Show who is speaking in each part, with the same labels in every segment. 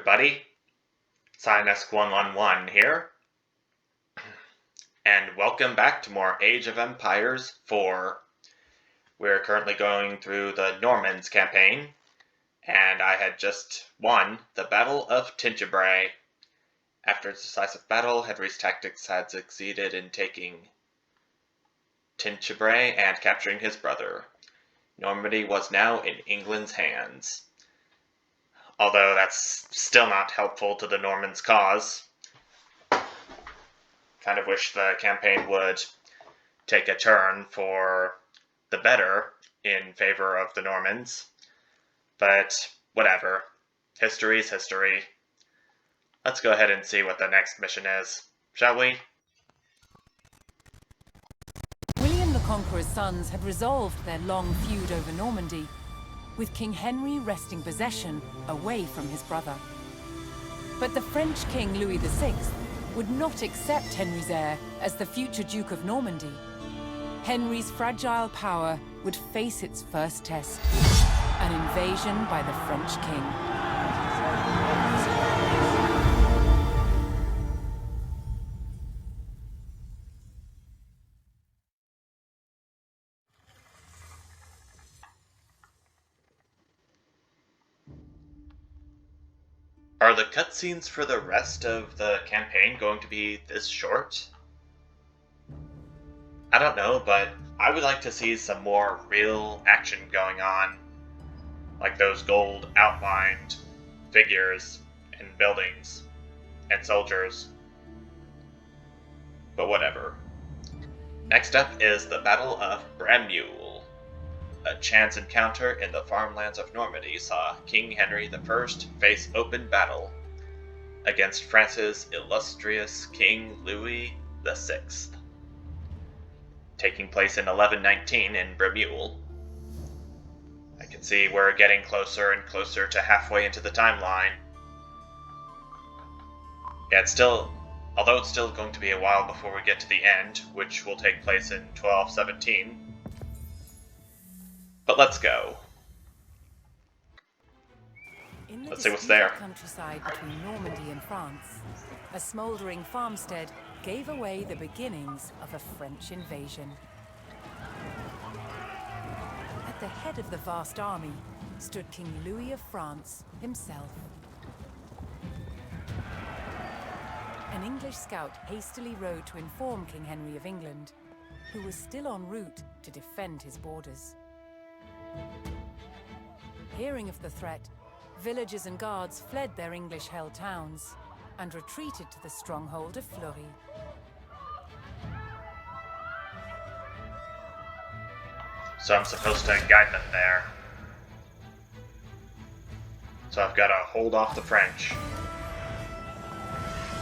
Speaker 1: everybody. Sinus111 here, and welcome back to more Age of Empires 4. We're currently going through the Normans campaign, and I had just won the Battle of Tinchebray. After a decisive battle, Henry's tactics had succeeded in taking Tinchebray and capturing his brother. Normandy was now in England's hands. Although that's still not helpful to the Normans' cause. Kind of wish the campaign would take a turn for the better in favor of the Normans. But whatever. History's history. Let's go ahead and see what the next mission is, shall we?
Speaker 2: William the Conqueror's sons had resolved their long feud over Normandy, with King Henry wresting possession away from his brother. But the French King Louis VI would not accept Henry's heir as the future Duke of Normandy. Henry's fragile power would face its first test, an invasion by the French king.
Speaker 1: Are the cutscenes for the rest of the campaign going to be this short? I don't know, but I would like to see some more real action going on. Like those gold outlined figures and buildings and soldiers. But whatever. Next up is the Battle of Brémule. A chance encounter in the farmlands of Normandy saw King Henry I face open battle against France's illustrious King Louis VI. Taking place in 1119 in Brémule. I can see we're getting closer and closer to halfway into the timeline. Yeah, although it's still going to be a while before we get to the end, which will take place in 1217. But let's go. Let's see what's there.
Speaker 2: In the countryside between Normandy and France, a smouldering farmstead gave away the beginnings of a French invasion. At the head of the vast army stood King Louis of France himself. An English scout hastily rode to inform King Henry of England, who was still en route to defend his borders. Hearing of the threat, villagers and guards fled their English-held towns and retreated to the stronghold of Fleury.
Speaker 1: So I'm supposed to guide them there. So I've got to hold off the French.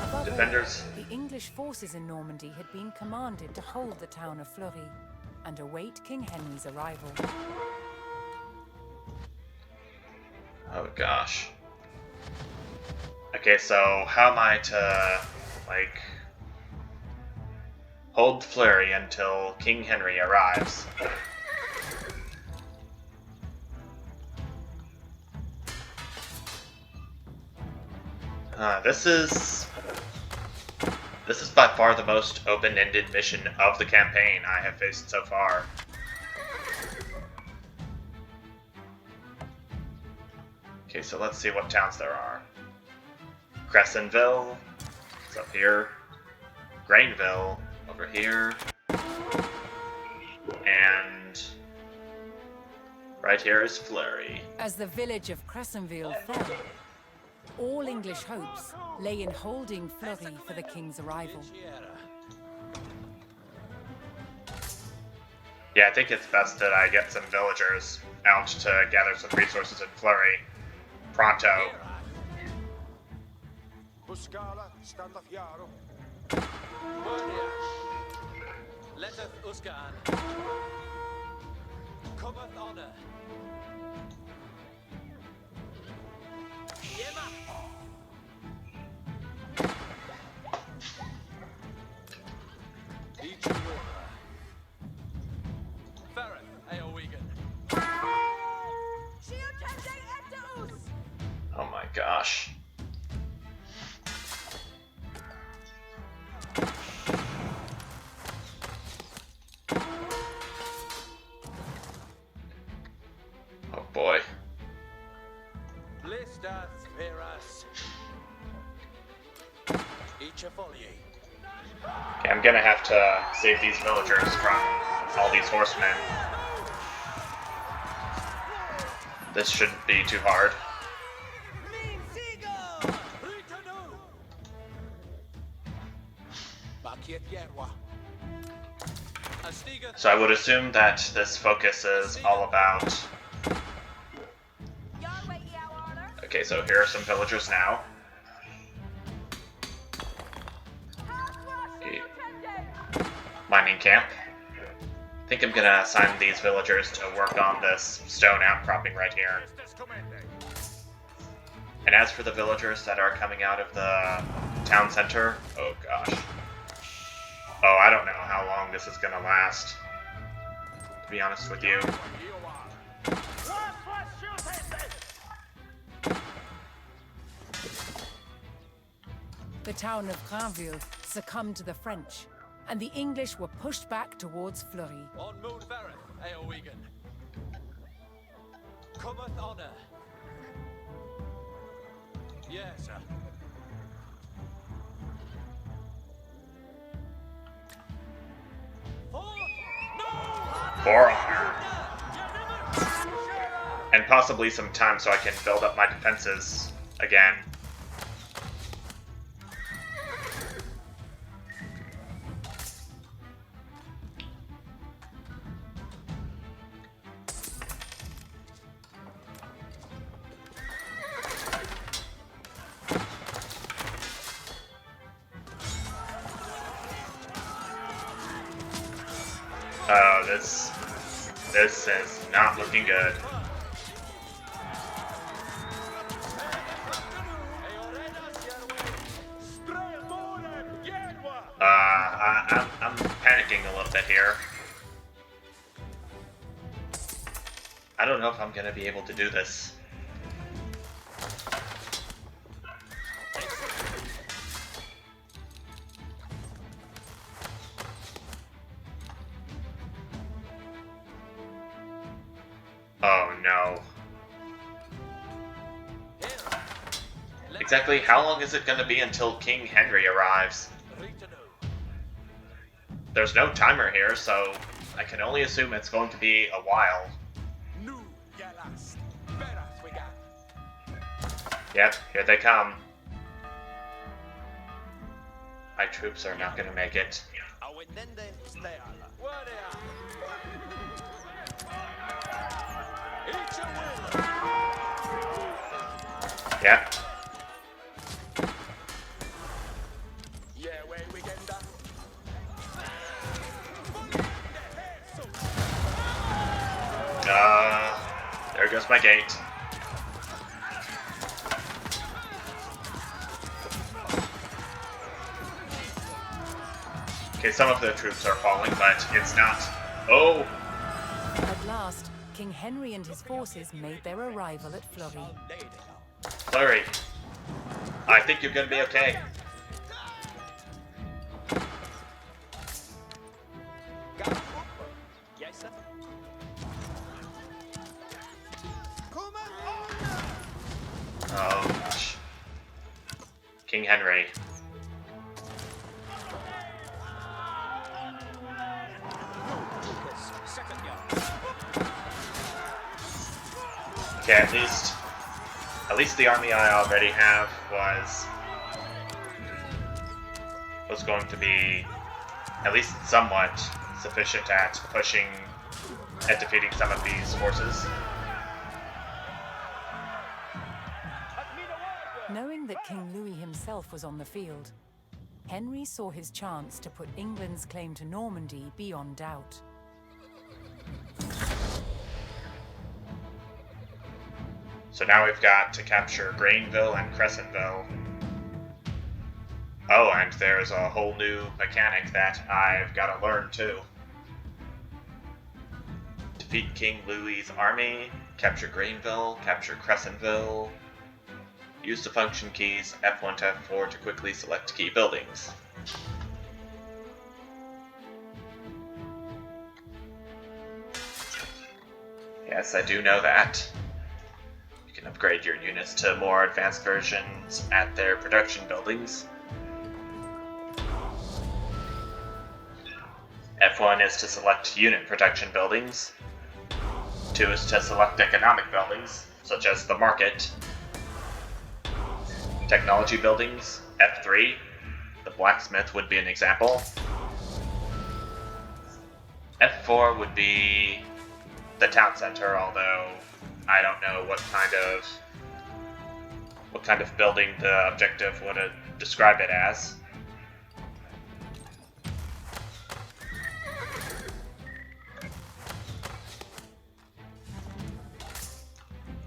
Speaker 2: Above
Speaker 1: Defenders.
Speaker 2: all, the English forces in Normandy had been commanded to hold the town of Fleury and await King Henry's arrival.
Speaker 1: Oh gosh. Okay, so how am I to, hold Fleury until King Henry arrives? This is by far the most open-ended mission of the campaign I have faced so far. Okay, so let's see what towns there are. Crescenville is up here. Grainville over here. And right here is Fleury.
Speaker 2: As the village of Crescenville fell, all English hopes lay in holding Fleury for the king's arrival.
Speaker 1: Yeah, I think it's best that I get some villagers out to gather some resources in Fleury. Pronto. Oh my gosh. I'm gonna have to save these villagers from all these horsemen. This shouldn't be too hard. So I would assume that this focus is all about... Okay, so here are some villagers now. Mining camp. I think I'm gonna assign these villagers to work on this stone outcropping right here. And as for the villagers that are coming out of the town center, oh gosh. Oh, I don't know how long this is gonna last, to be honest with you.
Speaker 2: The town of Brémule succumbed to the French, and the English were pushed back towards Fleury.
Speaker 3: On Moon Farron, Eowegan. Cometh honor. Yes, sir.
Speaker 1: For honor. And possibly some time so I can build up my defenses again. Oh, this is not looking good. I'm panicking a little bit here. I don't know if I'm gonna be able to do this. Oh no. Exactly how long is it going to be until King Henry arrives? There's no timer here, so I can only assume it's going to be a while. Yep, here they come. My troops are not going to make it. Yep. There goes my gate. Okay, some of the troops are falling, but it's not. Oh!
Speaker 2: At last, King Henry and his forces made their arrival at Fleury.
Speaker 1: Fleury, I think you're gonna be okay. Oh gosh. King Henry. Okay, at least the army I already have was going to be at least somewhat sufficient at defeating some of these forces.
Speaker 2: Knowing that King Louis himself was on the field, Henry saw his chance to put England's claim to Normandy beyond doubt.
Speaker 1: So now we've got to capture Grainville and Crescentville. Oh, and there's a whole new mechanic that I've got to learn too. Defeat King Louis's army, capture Grainville, capture Crescentville. Use the function keys F1 to F4 to quickly select key buildings. Yes, I do know that. You can upgrade your units to more advanced versions at their production buildings. F1 is to select unit protection buildings. 2 is to select economic buildings, such as the market. Technology buildings, F3. The blacksmith would be an example. F4 would be the town center, although I don't know what kind of building the objective would describe it as.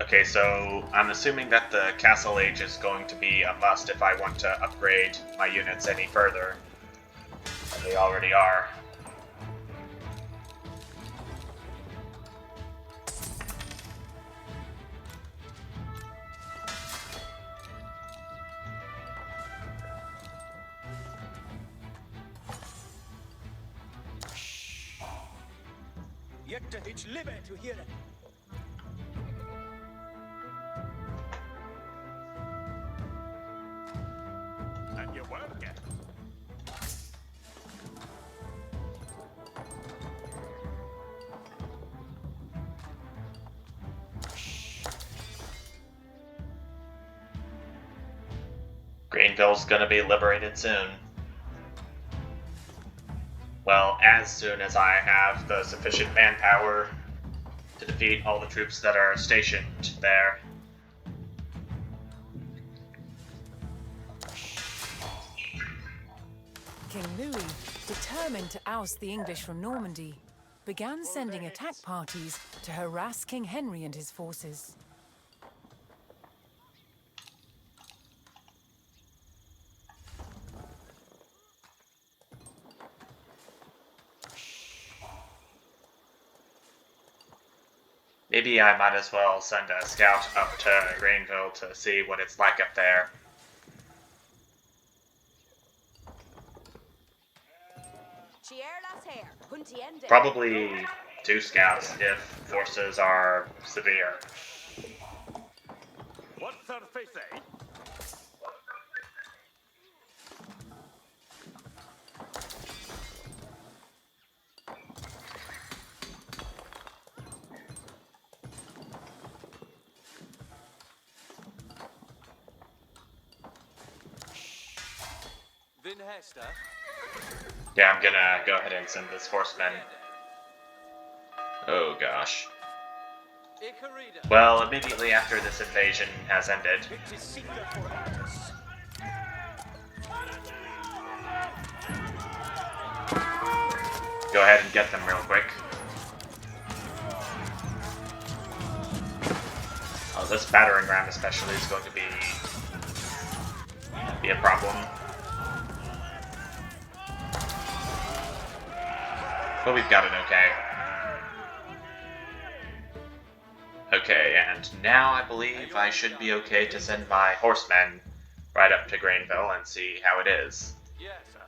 Speaker 1: Okay, so I'm assuming that the castle age is going to be a must if I want to upgrade my units any further than they already are.
Speaker 4: It's live to hear it. And you work it.
Speaker 1: Greenville's gonna be liberated soon. Well, as soon as I have the sufficient manpower to defeat all the troops that are stationed there.
Speaker 2: King Louis, determined to oust the English from Normandy, began sending attack parties to harass King Henry and his forces.
Speaker 1: Maybe I might as well send a scout up to Greenville to see what it's like up there. Probably 2 scouts if forces are severe.
Speaker 4: What's her face, eh?
Speaker 3: Vinhester.
Speaker 1: Yeah, I'm gonna go ahead and send this horseman. Oh gosh.
Speaker 3: Icarida.
Speaker 1: Well, immediately after this invasion has ended, go ahead and get them real quick. Oh, this battering ram especially is going to be a problem. But we've got it okay. Okay, and now I believe I should be okay to send my horsemen right up to Greenville and see how it is.
Speaker 3: Yes, sir.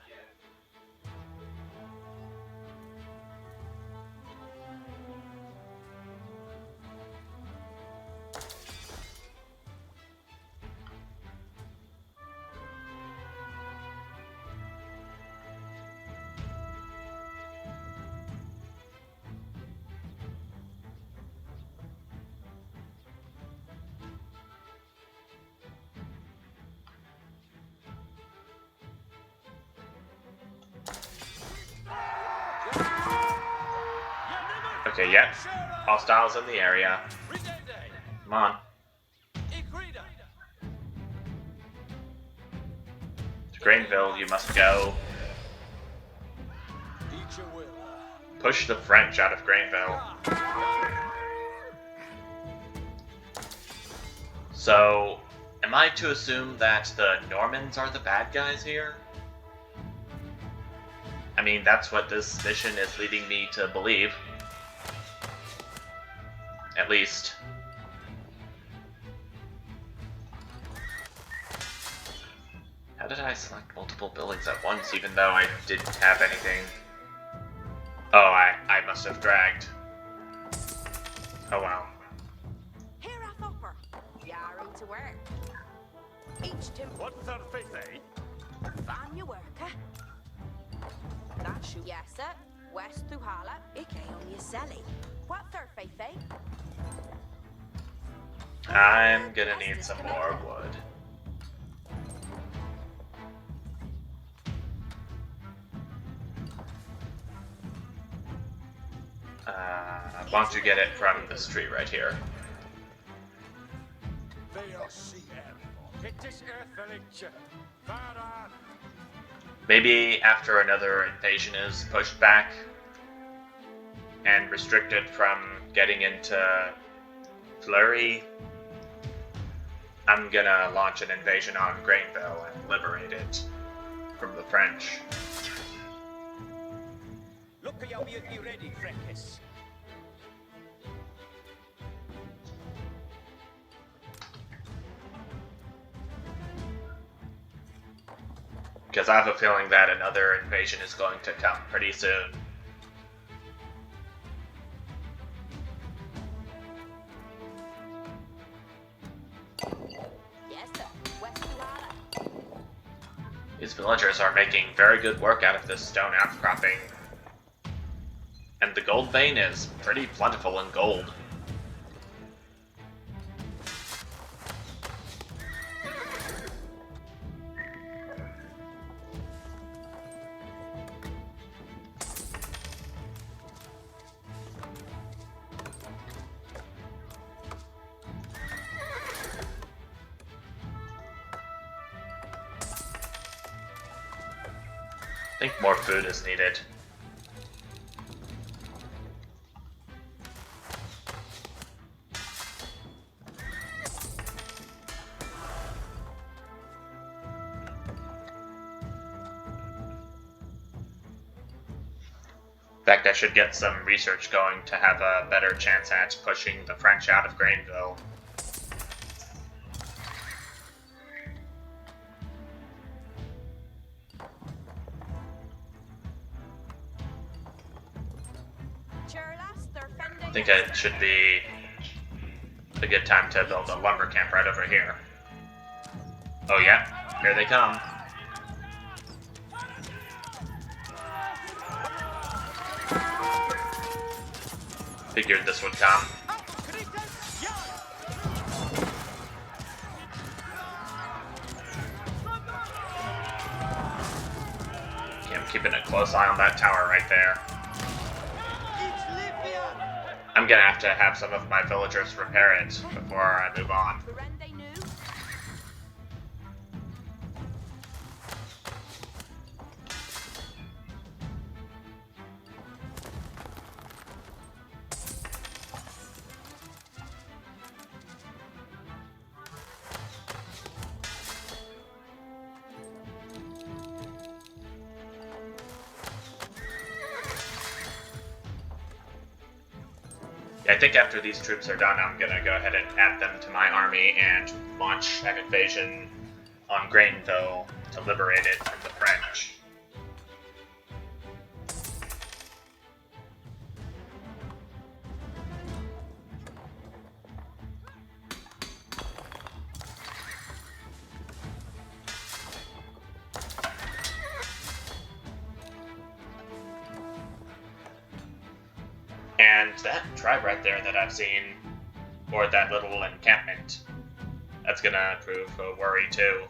Speaker 1: Okay, yep. Hostiles in the area. Come on. To Greenville, you must go. Push the French out of Greenville. So, am I to assume that the Normans are the bad guys here? I mean, that's what this mission is leading me to believe. At least. How did I select multiple buildings at once, even though I didn't have anything? Oh, I must have dragged. Oh well.
Speaker 5: Here a thumper. Yarrow to work. Each to
Speaker 4: What's her face, eh?
Speaker 5: van you work, That shoot. Yes, sir. west through Hala, Ike on your Sally. What third, Faith?
Speaker 1: I'm gonna need some more wood. Why don't you get it from this tree right here?
Speaker 4: They are sea animals. It is earth village. Far
Speaker 1: Maybe after another invasion is pushed back and restricted from getting into Fleury, I'm gonna launch an invasion on Grainville and liberate it from the French.
Speaker 4: Look, you'll be ready, Freckus.
Speaker 1: Because I have a feeling that another invasion is going to come pretty soon.
Speaker 5: Yes, sir. West through Hala.
Speaker 1: These villagers are making very good work out of this stone outcropping. And the gold vein is pretty plentiful in gold. I think more food is needed. In fact, I should get some research going to have a better chance at pushing the French out of Grainville. I think it should be a good time to build a lumber camp right over here. Oh yeah, here they come. Figured this would come. Okay, I'm keeping a close eye on that tower right there. I'm gonna have to have some of my villagers repair it before I move on. I think after these troops are done, I'm gonna go ahead and add them to my army and launch an invasion on Grainville to liberate it from the French. And that tribe right there that I've seen, or that little encampment, that's gonna prove a worry too.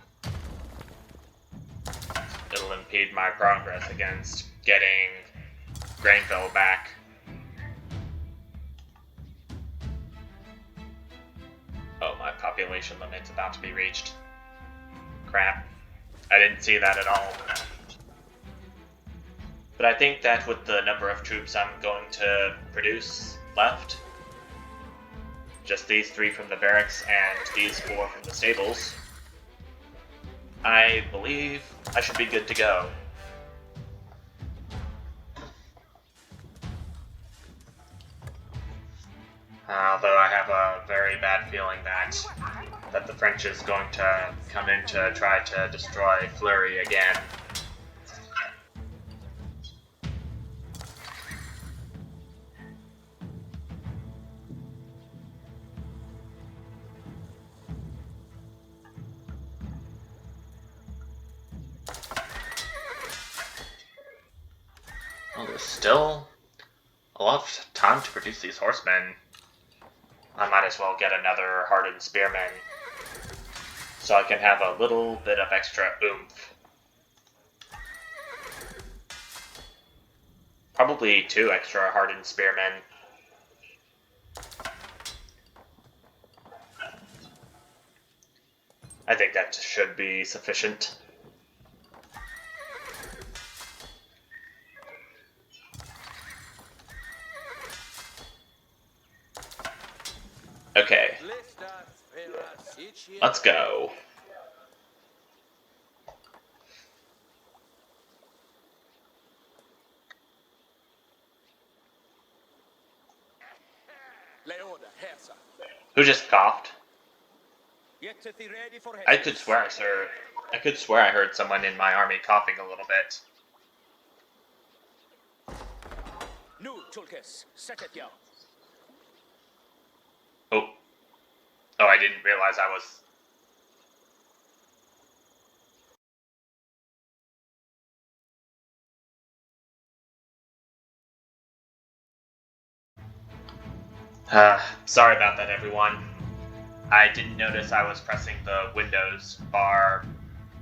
Speaker 1: It'll impede my progress against getting Grainville back. Oh, my population limit's about to be reached. Crap. I didn't see that at all. But I think that with the number of troops I'm going to produce left, just these 3 from the barracks and these 4 from the stables, I believe I should be good to go. Although I have a very bad feeling that the French is going to come in to try to destroy Fleury again. Well, there's still a lot of time to produce these horsemen. I might as well get another hardened spearman, so I can have a little bit of extra oomph. Probably 2 extra hardened spearmen. I think that should be sufficient. Okay, let's go. Who just coughed? I could swear I heard someone in my army coughing a little bit. Oh. Oh, I didn't realize I was... Sorry about that, everyone. I didn't notice I was pressing the Windows bar.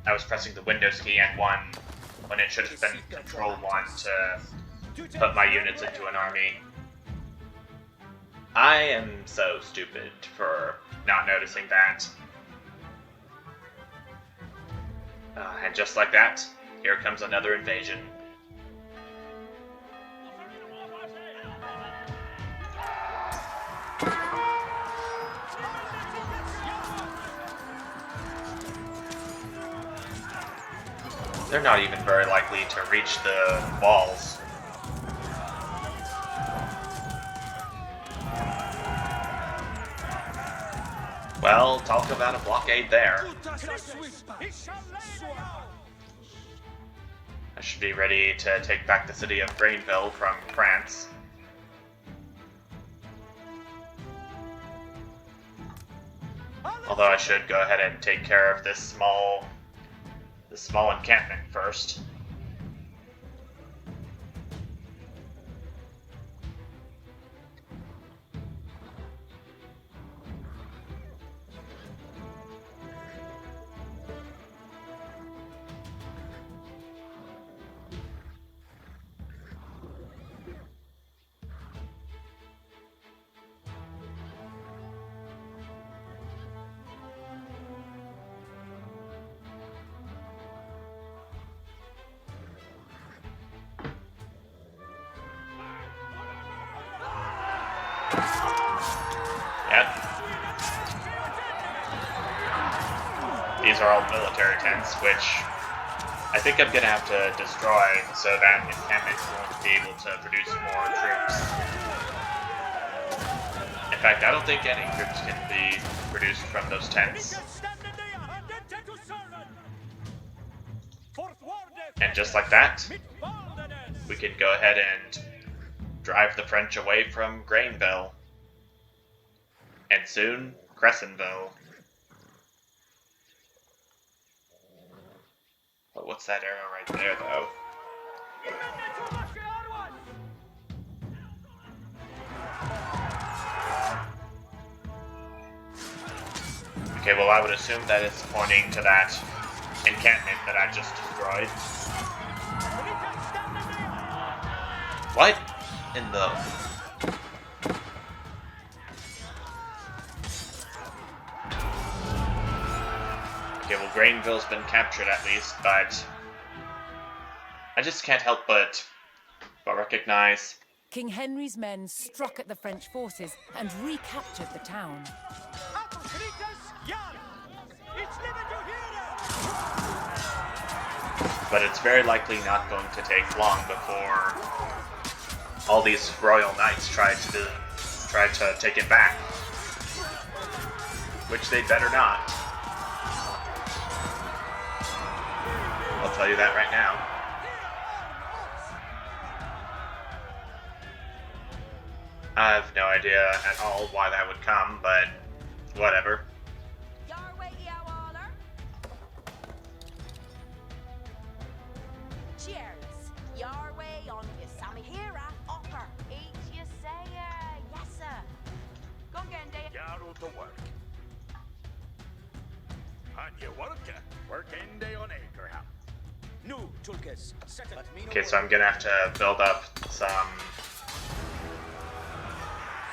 Speaker 1: I was pressing the Windows key and 1 when it should have been Control 1 to put my units into an army. I am so stupid for not noticing that. And just like that, here comes another invasion. They're not even very likely to reach the walls. Well, talk about a blockade there. I should be ready to take back the city of Brémule from France. Although I should go ahead and take care of this small encampment first. Yep. These are all military tents, which I think I'm gonna have to destroy so that encampment won't be able to produce more troops. In fact, I don't think any troops can be produced from those tents. And just like that, we can go ahead and drive the French away from Grainville. And soon, Crescentville. But what's that arrow right there, though? Okay, well I would assume that it's pointing to that encampment that I just destroyed. What in the... Okay, well Grainville's been captured at least, but I just can't help but recognize...
Speaker 2: King Henry's men struck at the French forces and recaptured the town.
Speaker 1: But it's very likely not going to take long before all these royal knights try to take it back. Which they better not. I'll tell you that right now. I have no idea at all why that would come, but whatever.
Speaker 5: Cheers. Your way on your
Speaker 4: to work. And you work in day on Akerham. Nu, Tulkes, set it.
Speaker 1: Okay, so I'm gonna have to build up some...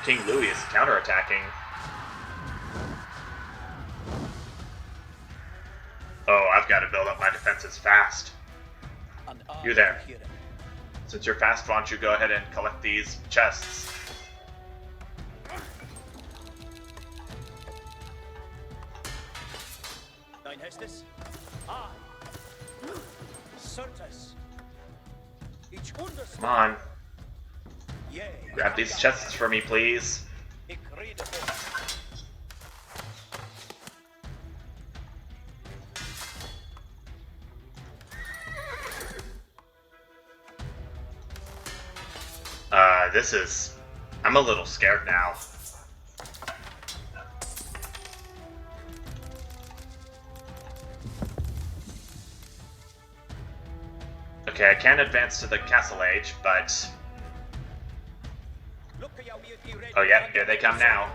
Speaker 1: King Louis is counterattacking. Oh, I've got to build up my defenses fast. You there. Since you're fast, why don't you go ahead and collect these chests?
Speaker 4: Thine Hestus? Aye. Certes. Each unders.
Speaker 1: Come on,
Speaker 4: Yea.
Speaker 1: grab these chests for me, please.
Speaker 4: Ik read the book.
Speaker 1: This is... I'm a little scared now. Okay, I can advance to the Castle Age, but... Oh yeah, here they come now.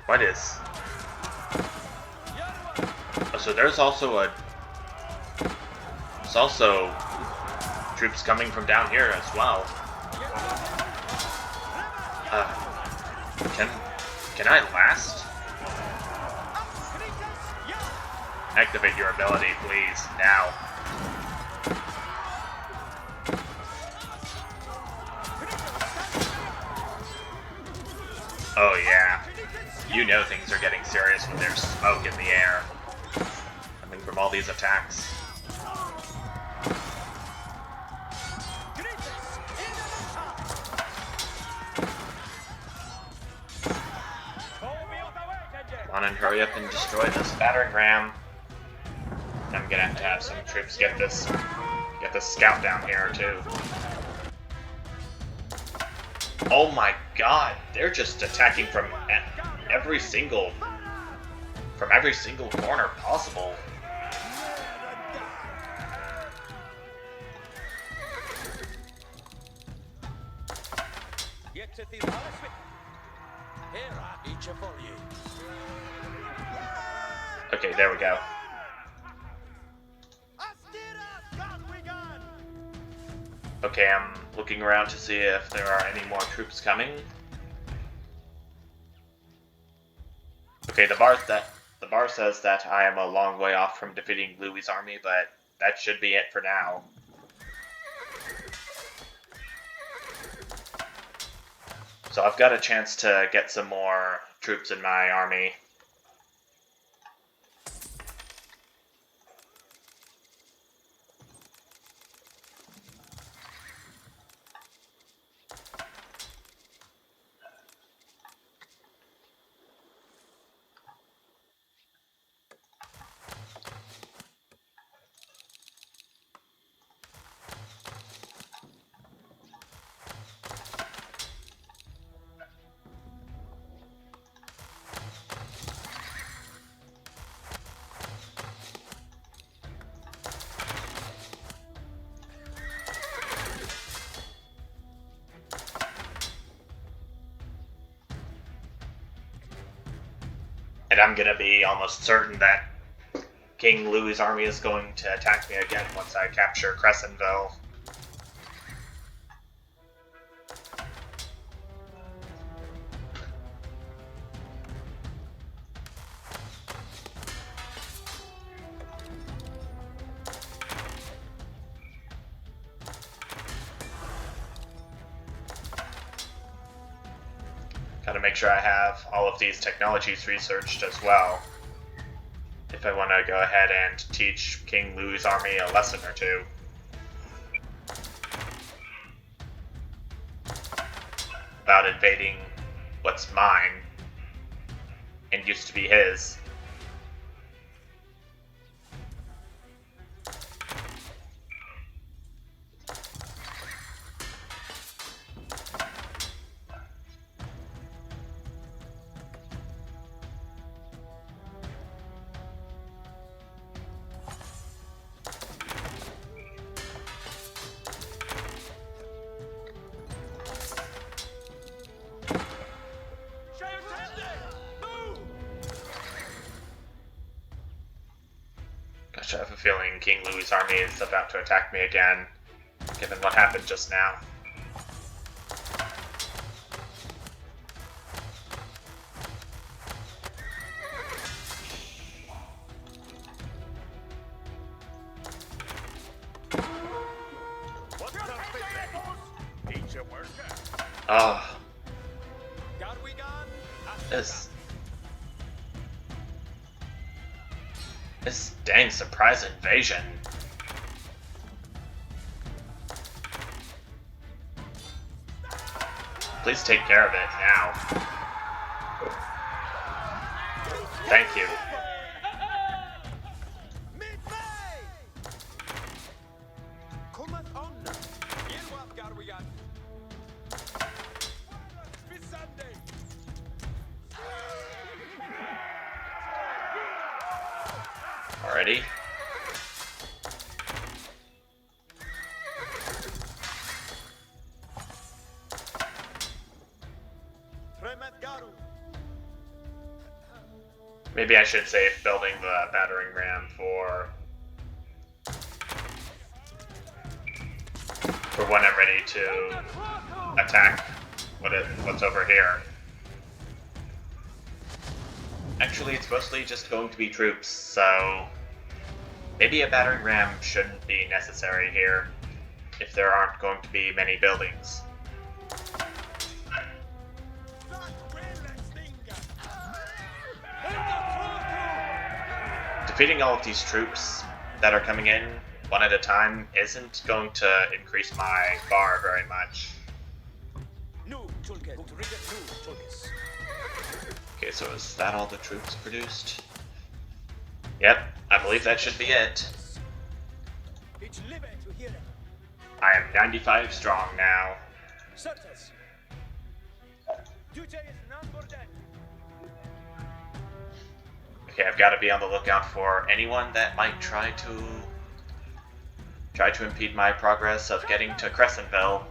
Speaker 1: What is? Oh, so there's also a... There's also troops coming from down here as well. Can I last? Activate your ability, please, now. Oh yeah. You know things are getting serious when there's smoke in the air. Coming from all these attacks. Come on and hurry up and destroy this battering ram. I'm gonna have to have some troops get this scout down here too. Oh my god, they're just attacking from every single corner possible. Okay, there we go. Okay, I'm looking around to see if there are any more troops coming. Okay, the bar says that I am a long way off from defeating Louis' army, but that should be it for now. So I've got a chance to get some more troops in my army. And I'm gonna be almost certain that King Louis' army is going to attack me again once I capture Crescentville. Gotta make sure I have all of these technologies researched as well, if I want to go ahead and teach King Louis' army a lesson or two. About invading what's mine, and used to be his. feeling King Louis's army is about to attack me again, given what happened just now. Oh, this dang surprise invasion. Please take care of it now. Thank you. Already. Maybe I should save building the battering ram for when I'm ready to attack what's over here. Actually, it's mostly just going to be troops, so maybe a battering ram shouldn't be necessary here if there aren't going to be many buildings. Defeating all of these troops that are coming in one at a time isn't going to increase my bar very much. Okay, so is that all the troops produced? Yep, I believe that should be it. I am 95 strong now. Okay, I've got to be on the lookout for anyone that might try to impede my progress of getting to Crescentville.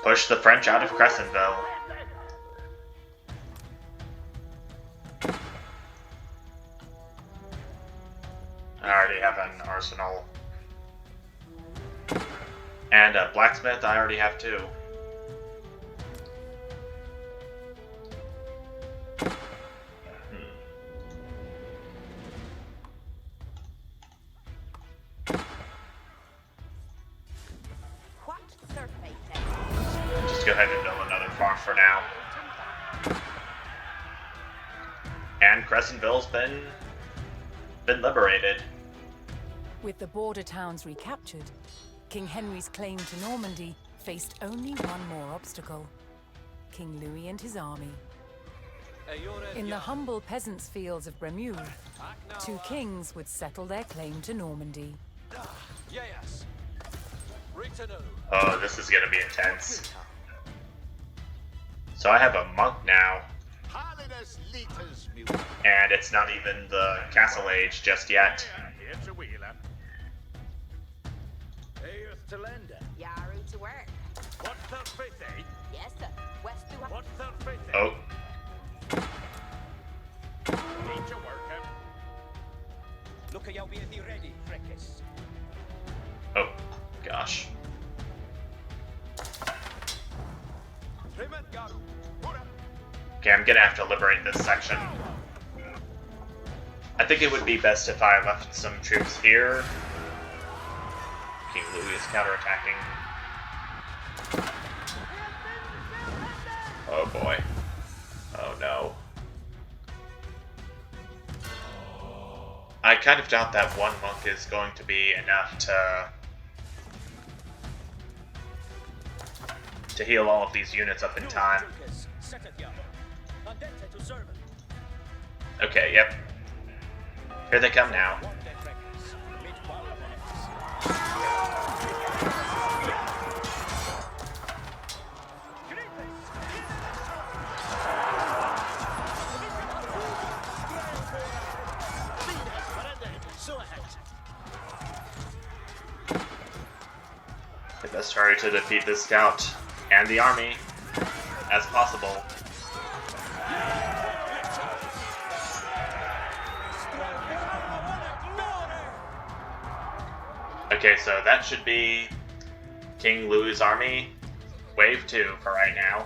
Speaker 1: Push the French out of Crescentville. I already have an arsenal. And a blacksmith I already have too. Just go ahead and build another farm for now. And Crescentville's been liberated.
Speaker 2: With the border towns recaptured, King Henry's claim to Normandy faced only one more obstacle: King Louis and his army. In the humble peasants' fields of Brémule, two kings would settle their claim to Normandy.
Speaker 1: Oh, this is gonna be intense. So I have a monk now. And it's not even the castle age just yet. Oh. Oh, gosh. Okay, I'm gonna have to liberate this section. I think it would be best if I left some troops here. King Louis is counterattacking. Oh boy. Oh no. I kind of doubt that one monk is going to be enough to to heal all of these units up in time. Okay, yep. Here they come now. Let's try to defeat this scout and the army as possible. Okay, so that should be King Louis' army, wave 2 for right now.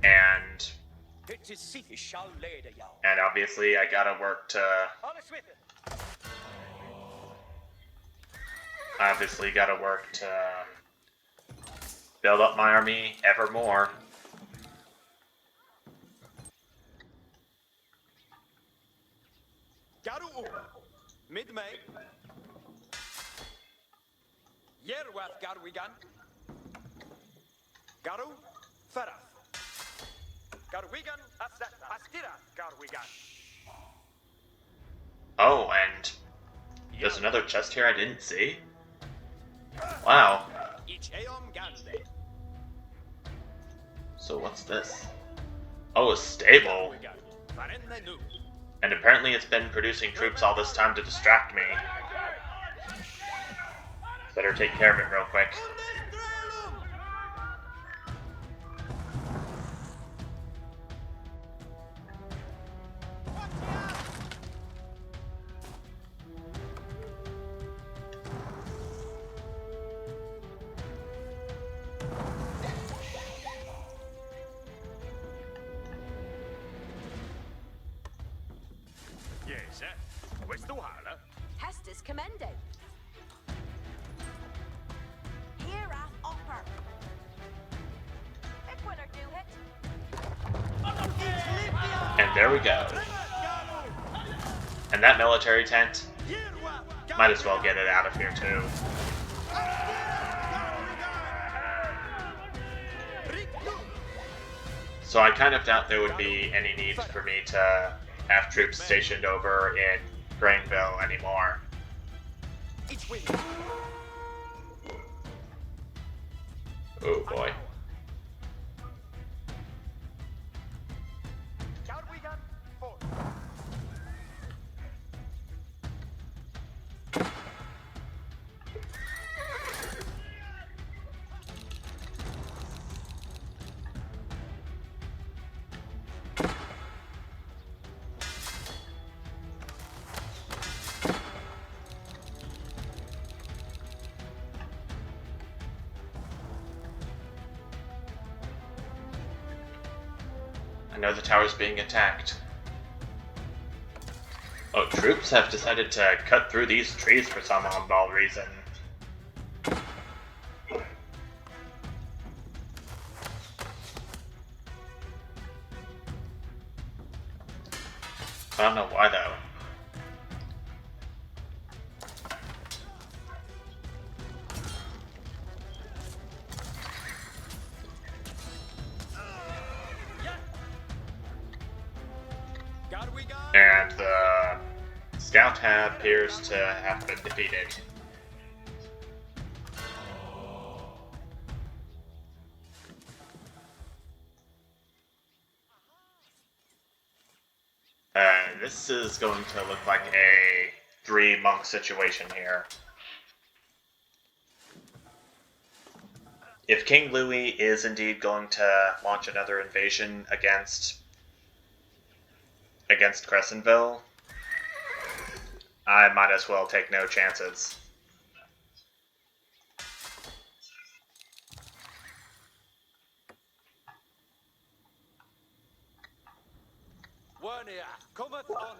Speaker 1: And obviously I gotta work to build up my army ever more.
Speaker 4: Mid-May. Yerwath Garwigan. Garu Ferath. Garwigan Astira Garwigan.
Speaker 1: Oh, and there's another chest here I didn't see. Wow. So what's this? Oh, a stable. And apparently it's been producing troops all this time to distract me. Better take care of it real quick.
Speaker 4: Yes, questo hala.
Speaker 5: Hestus commended. Hereath upper. It winner do it.
Speaker 1: And there we go. And that military tent, might as well get it out of here too. So I kind of doubt there would be any need for me to have troops stationed over in Brémule anymore. Oh boy. I know the tower's being attacked. Oh, troops have decided to cut through these trees for some oddball reason. I don't know why though. And the scout appears to have been defeated. This is going to look like a 3-monk situation here. If King Louis is indeed going to launch another invasion against Crescentville, I might as well take no chances.
Speaker 3: Wernia cometh on.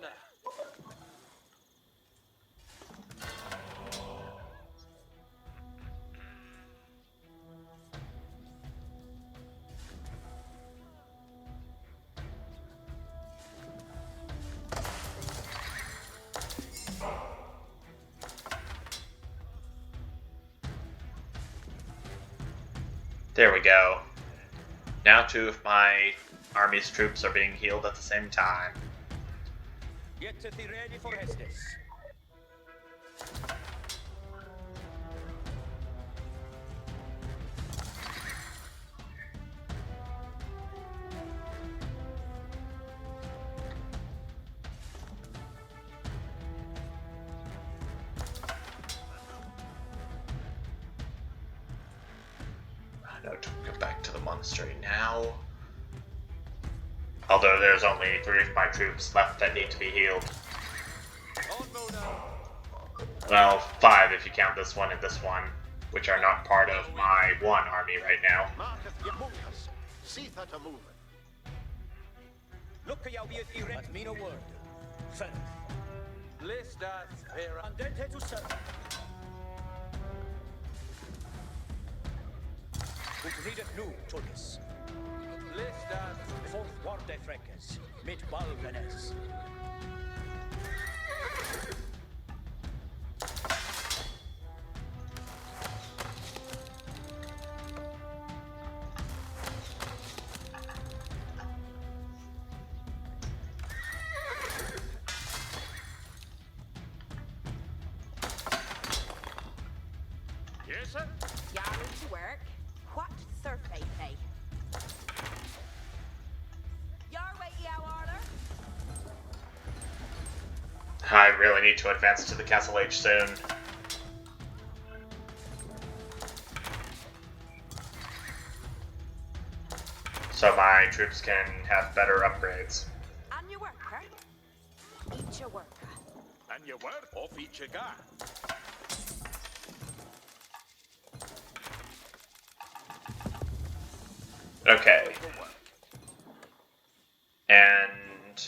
Speaker 1: There we go. Now two of my army's troops are being healed at the same time.
Speaker 4: Get thee ready for Hestes.
Speaker 1: No, to go back to the monastery now. Although there's only 3 of my troops left that need to be healed. Well, 5 if you count this one and this one, which are not part of my 1 army right now.
Speaker 4: Look at you erect mean a word. Fen.
Speaker 3: Listas Hera.
Speaker 4: Andente to serve. Und redet nu, Tulkes.
Speaker 3: Listas
Speaker 4: Forth warde Freckes. Mit Balganes.
Speaker 3: Yes, sir.
Speaker 5: You're to work. What survey pay? Your way, your order.
Speaker 1: I really need to advance to the Castle Age soon. So my troops can have better upgrades.
Speaker 5: And your worker. Eat your worker.
Speaker 4: And your word off each guy.
Speaker 1: Okay. And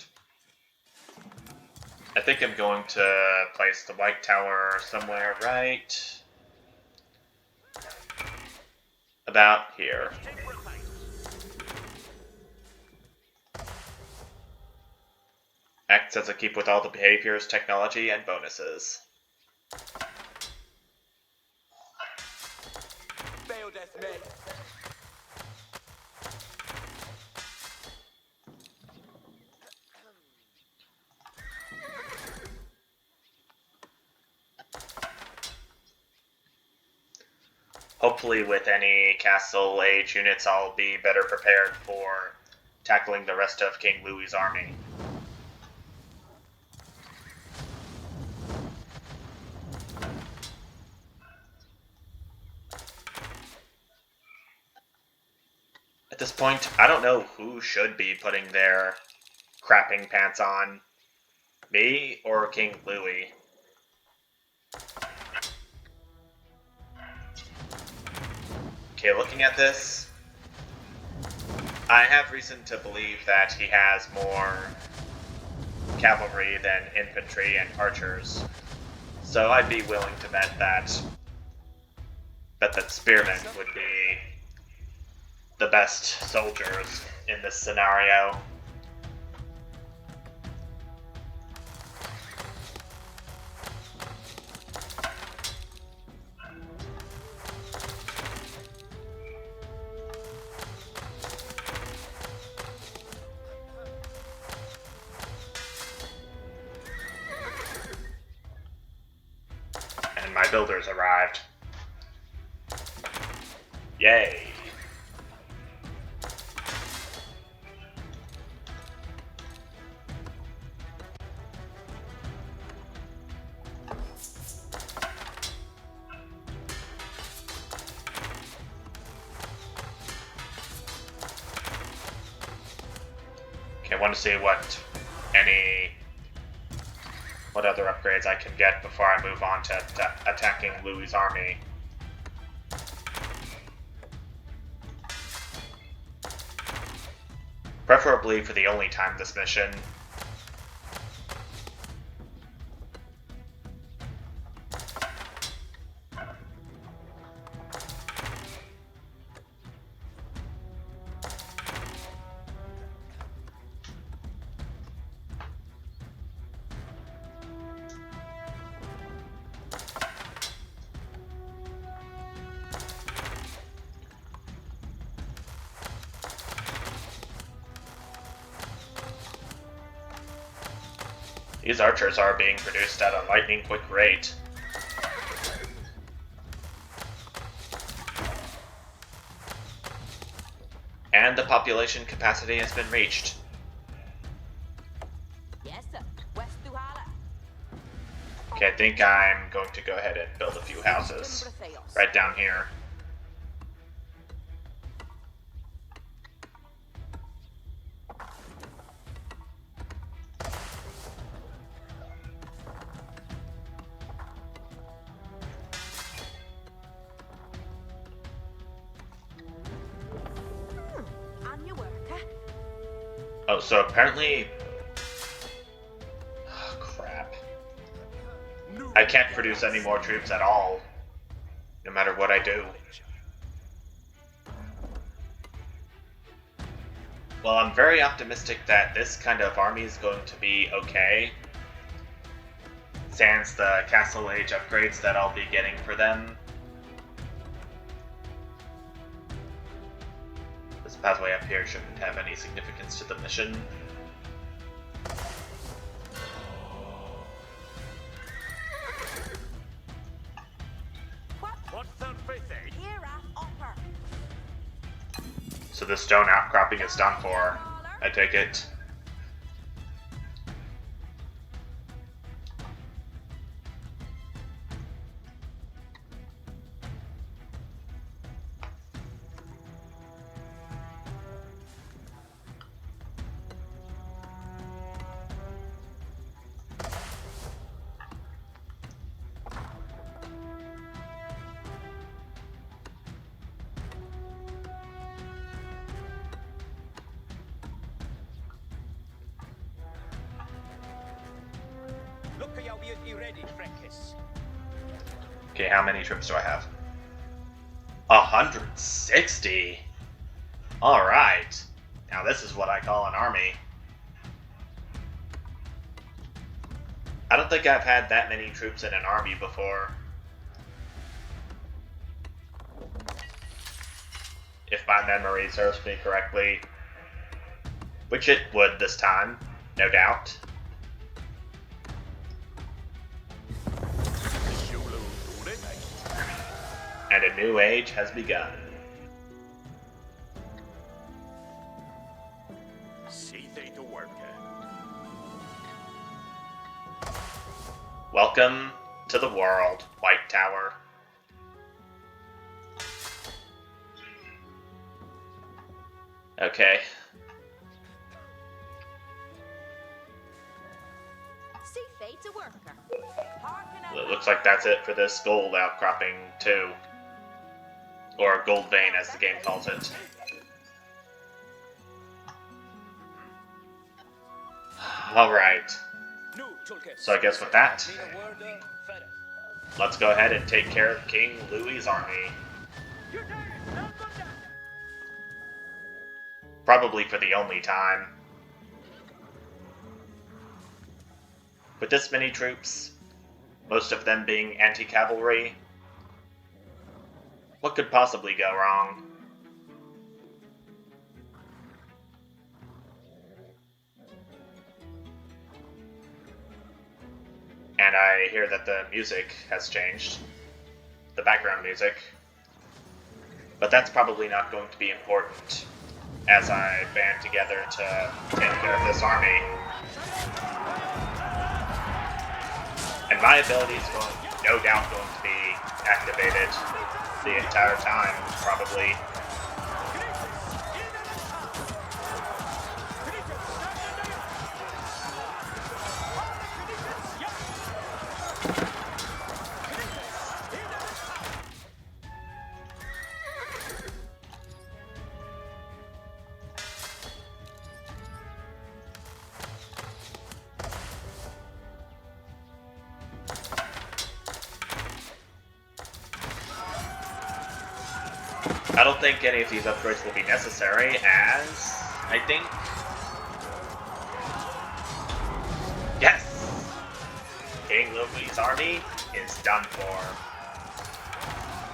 Speaker 1: I think I'm going to place the White Tower somewhere right about here. Acts as a keep with all the behaviors, technology, and bonuses.
Speaker 3: Fail death mate.
Speaker 1: Hopefully with any Castle Age units I'll be better prepared for tackling the rest of King Louis's army. At this point, I don't know who should be putting their crapping pants on. Me or King Louis? Okay, looking at this, I have reason to believe that he has more cavalry than infantry and archers. So I'd be willing to bet that spearmen would be the best soldiers in this scenario. And my builders arrived. Yay! Okay, I want to see what other upgrades I can get before I move on to attacking Louis's army. Preferably for the only time this mission. These archers are being produced at a lightning quick rate. And the population capacity has been reached.
Speaker 5: Yes, sir. West Duhala.
Speaker 1: Okay, I think I'm going to go ahead and build a few houses right down here.
Speaker 5: On your work, huh?
Speaker 1: Oh, so apparently... Oh, crap. I can't produce any more troops at all, no matter what I do. Well, I'm very optimistic that this kind of army is going to be okay, sans the Castle Age upgrades that I'll be getting for them. This pathway up here shouldn't have any significance to the mission.
Speaker 4: What's that faith aid?
Speaker 5: Here at upper.
Speaker 1: So the stone outcropping is done for, I take it.
Speaker 4: Look, you'll be ready, Freckis.
Speaker 1: Okay, how many troops do I have? 160? Alright. Now this is what I call an army. I don't think I've had that many troops in an army before. If my memory serves me correctly. Which it would this time, no doubt. And a new age has begun.
Speaker 4: See they to work.
Speaker 1: Welcome to the world, White Tower. Okay.
Speaker 5: See fate's a worker. Harken
Speaker 1: Well, it looks like that's it for this gold outcropping too. Or gold vein as the game calls it. Alright. So I guess with that, let's go ahead and take care of King Louis's army. Probably for the only time. With this many troops, most of them being anti-cavalry, what could possibly go wrong? And I hear that the music has changed. The background music. But that's probably not going to be important as I band together to take care of this army. And my ability is no doubt going to be activated the entire time, probably. I don't think any of these upgrades will be necessary, as I think... Yes! King Louis's army is done for.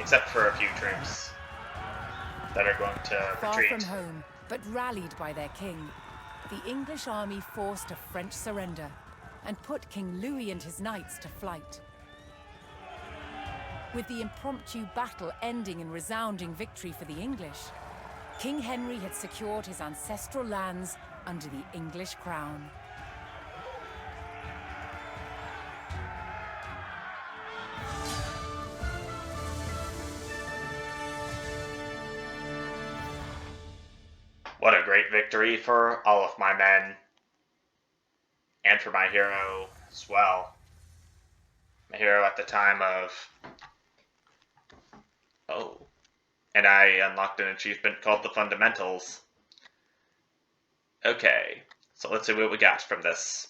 Speaker 1: Except for a few troops that are going to
Speaker 2: Far
Speaker 1: retreat.
Speaker 2: from home, but rallied by their king, the English army forced a French surrender. and put King Louis and his knights to flight. With the impromptu battle ending in resounding victory for the English, King Henry had secured his ancestral lands under the English crown.
Speaker 1: What a great victory for all of my men. And for my hero as well. My hero at the time of... Oh. And I unlocked an achievement called the Fundamentals. Okay, so let's see what we got from this.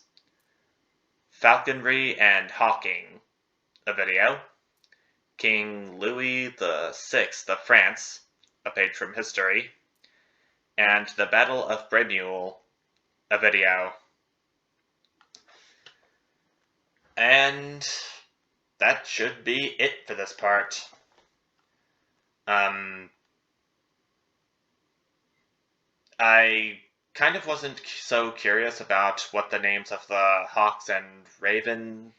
Speaker 1: Falconry and Hawking, a video. King Louis VI of France, a page from history. And the Battle of Brémule, a video. And that should be it for this part. I kind of wasn't so curious about what the names of the Hawks and Raven...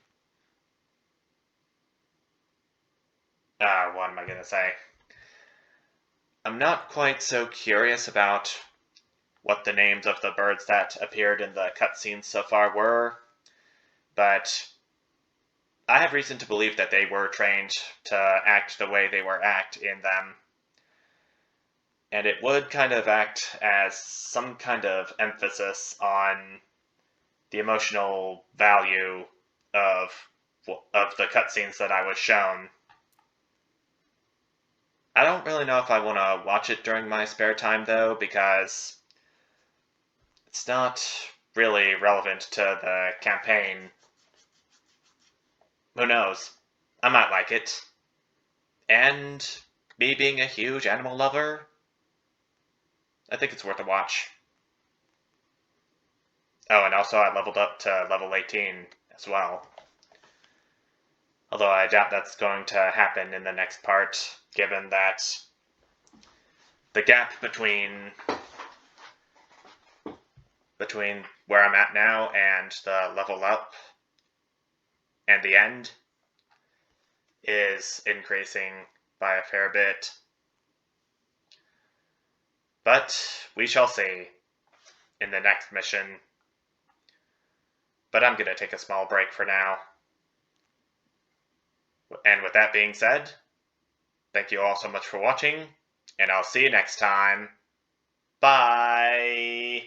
Speaker 1: what am I gonna say? I'm not quite so curious about what the names of the birds that appeared in the cutscenes so far were, but I have reason to believe that they were trained to act the way they were act in them. And it would kind of act as some kind of emphasis on the emotional value of the cutscenes that I was shown. I don't really know if I want to watch it during my spare time, though, because it's not really relevant to the campaign. Who knows? I might like it. And me being a huge animal lover, I think it's worth a watch. Oh, and also I leveled up to level 18 as well. Although I doubt that's going to happen in the next part, given that the gap between where I'm at now and the level up and the end is increasing by a fair bit. But we shall see in the next mission. But I'm going to take a small break for now. And with that being said, thank you all so much for watching, and I'll see you next time. Bye!